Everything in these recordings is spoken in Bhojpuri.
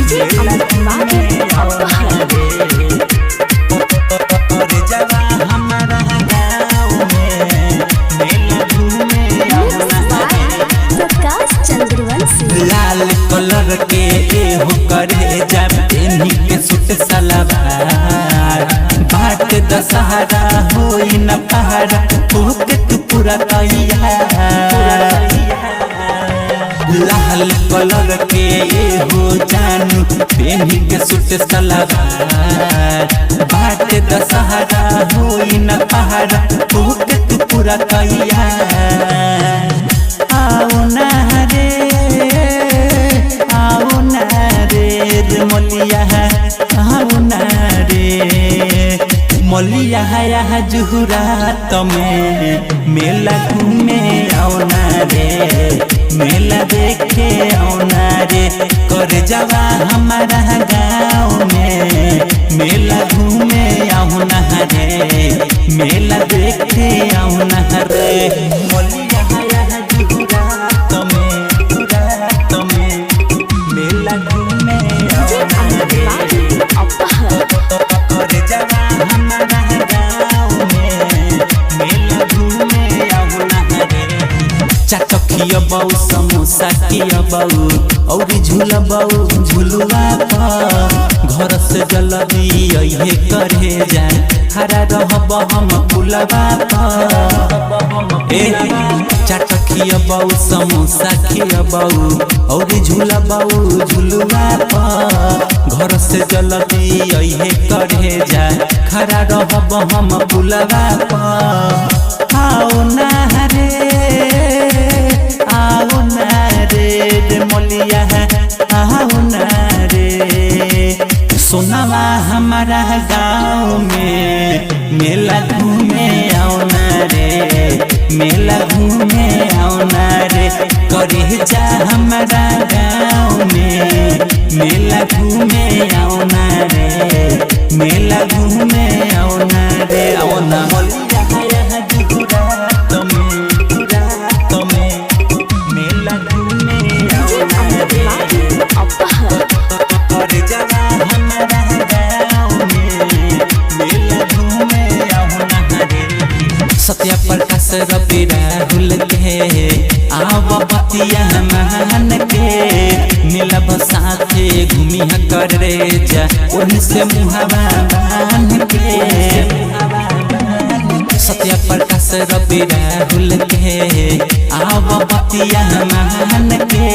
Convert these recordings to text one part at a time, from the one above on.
डीजे अमित कुमार लाल कलर के हो करे जब के सुट सलवार बाट दशहरा होई न पहाड़ा होके तू पूरा तैयार। लाल कलर के हो जानू पेनी के सुट सलवार बाट दशहरा होई न पहाड़ा होके तू पूरा तैयार। आओ ना रे मलिया आओ ना रे मलिया है जुहुरा तमें मेला घूमे आओ ना रे मेला देखे आओ ना रे कर जावा हमारा गाँव में मेला घूमे आओ ना रे मेला देखे आओ ना रे मलिया है जुहुरा तमें मेला घूमे चटकिया बाऊ समोसा किया बाऊ और झूला बाऊ झूलुआ पर घर से जल्दी ये करे जाए हरा रहब हम पुलवा पर। चटकिया बाऊ समोसा किया बाऊ और झूला बाऊ झूलुआ पर घर से जल्दी ये करे जाए खरा रहब हम पुलवा पर। आओ ना रे मलिया आओ ना रे सोनावा हमारा गाँव में मेला घूमे आओ ना रे मेला घूमे आओ ना रे करे जा हमारा गाँव में मेला घूमे आओ ना रे मेला घूमे आओ ना रे आओ ना मलिया सत्या प्रकाश रवि राहुल के आव बतिया मान के मिलब साथे घूमिया कर रे जा ओही से मुहावा बांध के। सत्या प्रकाश रवि राहुल के आव बतिया मान के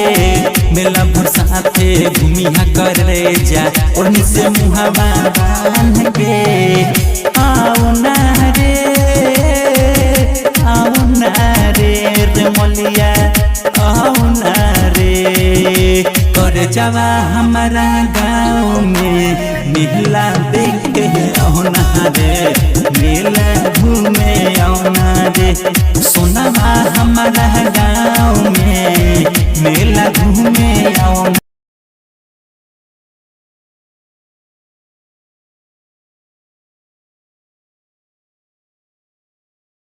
मिलब साथे घूमिया कर रे जा ओही से मुहावा बांध के। आओ ना रे मलिया आओ ना रे कर जावा हमारा गाँव में मेला देखे आओ ना रे मेला घूमे आओ ना रे सोनावा हमारा गाँव में मेला घूमे आओ